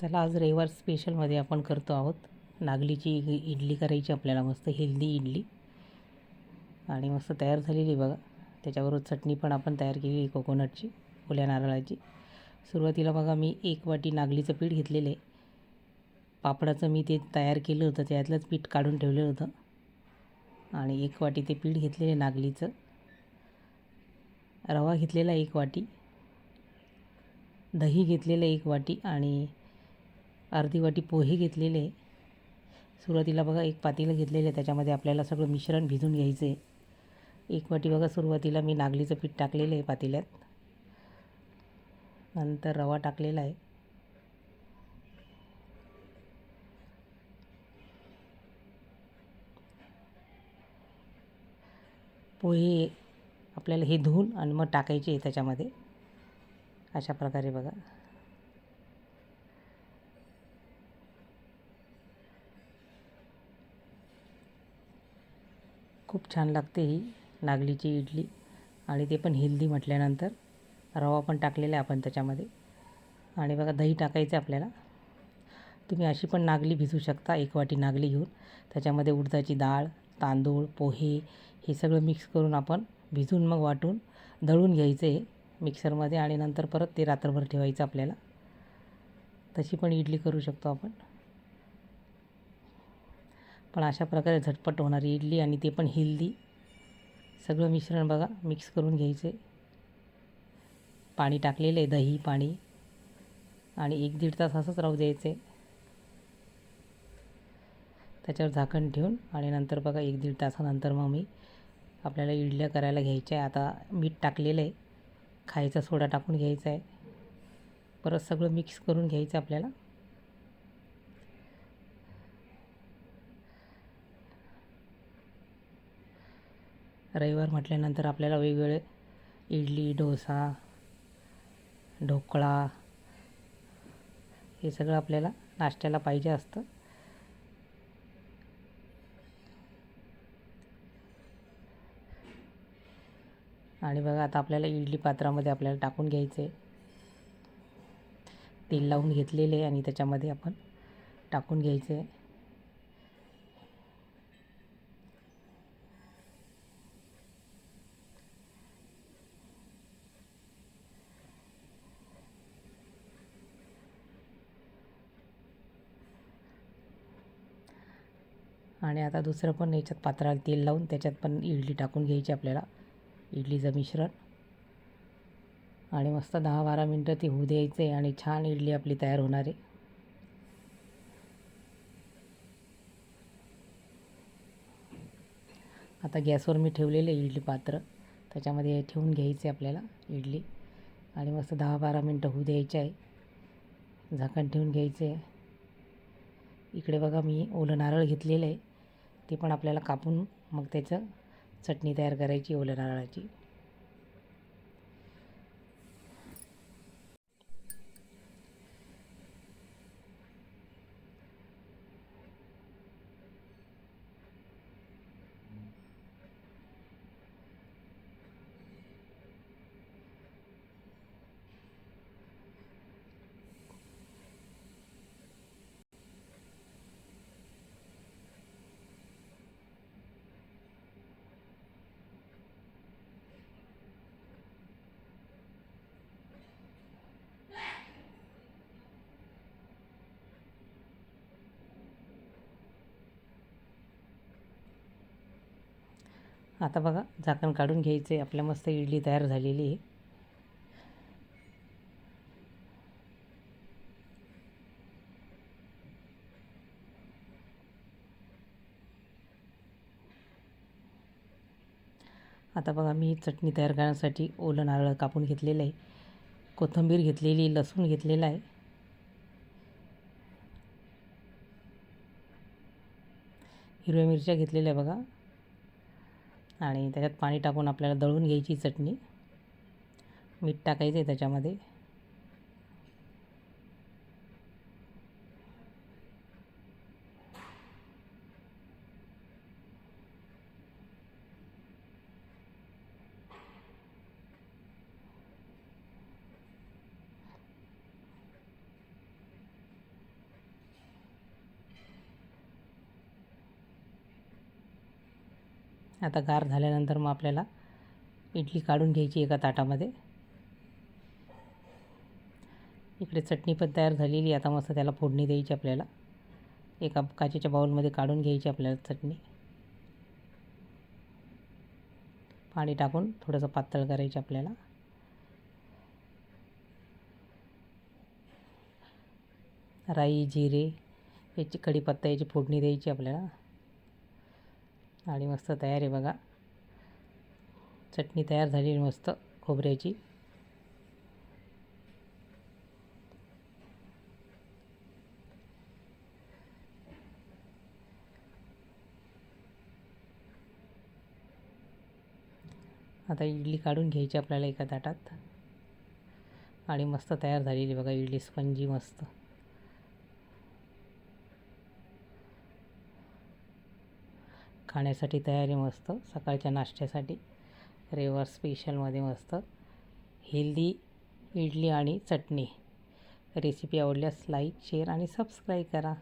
चला आज रविवार स्पेशलमध्ये आपण करतो आहोत. नागलीची इडली करायची आपल्याला, मस्त हेल्दी इडली. आणि मस्त तयार झालेली बघा. त्याच्याबरोबर चटणी पण आपण तयार केली कोकोनटची, ओल्या नारळाची. सुरुवातीला बघा मी 1 वाटी नागलीचं पीठ घेतलेलं आहे. पापडाचं मी ते तयार केलं होतं, त्यातलंच पीठ काढून ठेवलेलं होतं. आणि 1 वाटी ते पीठ घेतलेलं नागलीचं. रवा घेतलेला 1 वाटी, दही घेतलेलं 1 वाटी आणि अर्धी वाटी पोहे घेतलेले. सुरुवातीला बघा 1 पातेलं घेतलेलं आहे, त्याच्यामध्ये आपल्याला सगळं मिश्रण भिजून घ्यायचं आहे. 1 वाटी बघा सुरुवातीला मी नागलीचं पीठ टाकलेलं आहे पातेल्यात. नंतर रवा टाकलेला आहे. पोहे आपल्याला हे धुवून आणि मग टाकायचे आहे त्याच्यामध्ये, अशा प्रकारे बघा. खूप छान लागते ही नागलीची इडली, आणि ते पण हेल्दी म्हटल्यानंतर. रवा पण टाकलेला आहे आपण त्याच्यामध्ये. आणि बघा दही टाकायचं आहे आपल्याला. तुम्ही अशी पण नागली भिजू शकता. 1 वाटी नागली घेऊन त्याच्यामध्ये उडदाची डाळ, तांदूळ, पोहे हे सगळं मिक्स करून आपण भिजून मग वाटून दळून घ्यायचं आहे मिक्सरमध्ये, आणि नंतर परत ते रात्रभर ठेवायचं आपल्याला. तशी पण इडली करू शकतो आपण. पण अशा प्रकारे झटपट होणारी इडली, आणि ते पण हेल्दी. सगळं मिश्रण बघा मिक्स करून घ्यायचं आहे. पाणी टाकलेलं आहे, दही, पाणी, आणि 1-1.5 तास असंच राहू द्यायचं आहे त्याच्यावर झाकण ठेवून. आणि नंतर बघा 1-1.5 तासानंतर मग आपल्याला इडल्या करायला घ्यायच्या आहे. आता मीठ टाकलेलं आहे, खायचा सोडा टाकून घ्यायचा आहे. परत सगळं मिक्स करून घ्यायचं आपल्याला. रविवार म्हटल्यानंतर आपल्याला वेगवेगळे इडली, डोसा, ढोकळा हे सगळं आपल्याला नाश्त्याला पाहिजे असतं. आणि बघा आता आपल्याला इडली पात्रामध्ये आपल्याला टाकून घ्यायचं आहे. तेल लावून घेतलेले आहे आणि त्याच्यामध्ये आपण टाकून घ्यायचं आहे. आणि आता दुसरं पण याच्यात पात्राला तेल लावून त्याच्यात पण इडली टाकून घ्यायची आपल्याला, इडलीचं मिश्रण. आणि मस्त 10-12 मिनटं ते होऊ द्यायचं आहे, आणि छान इडली आपली तयार होणार आहे. आता गॅसवर मी ठेवलेलं आहे इडली पात्र, त्याच्यामध्ये ठेवून घ्यायचं आहे आपल्याला इडली. आणि मस्त 10-12 मिनटं होऊ द्यायचे आहे. झाकण ठेवून घ्यायचं आहे. इकडे बघा मी ओलं नारळ घेतलेलं आहे, ते पण आपल्याला कापून मग त्याचं चटणी तयार करायची ओल्या नारळाची. आता बघा झाकण काढून घ्यायचं आहे. आपल्या मस्त इडली तयार झालेली आहे. आता बघा मी चटणी तयार करण्यासाठी ओलं नारळ कापून घेतलेलं आहे, कोथिंबीर घेतलेली, लसूण घेतलेला आहे, हिरव्या मिरच्या घेतलेल्या आहे बघा. आणि त्याच्यात पाणी टाकून आपल्याला दळून घ्यायची चटणी. मीठ टाकायचं आहे त्याच्यामध्ये. आता गार झाल्यानंतर मग आपल्याला इडली काढून घ्यायची एका ताटामध्ये. इकडे चटणी पण तयार झालेली. आता मस्त त्याला फोडणी द्यायची आपल्याला. एका काचेच्या बाउलमध्ये काढून घ्यायची आपल्याला चटणी. पाणी टाकून थोडंसं पातळ करायची आपल्याला. राई, जिरे याची, कढीपत्ता याची फोडणी द्यायची आपल्याला. आणि मस्त तयार आहे बघा. चटणी तयार झालेली मस्त खोबऱ्याची. आता इडली काढून घ्यायची आपल्याला एका ताटात. आणि मस्त तयार झालेली बघा इडली, स्पंजी मस्त. खाण्यासाठी तयारी मस्त, सकाळच्या नाश्त्यासाठी रविवार स्पेशलमध्ये मस्त हेल्दी इडली आणि चटणी. रेसिपी आवडल्यास लाईक, शेअर आणि सबस्क्राईब करा.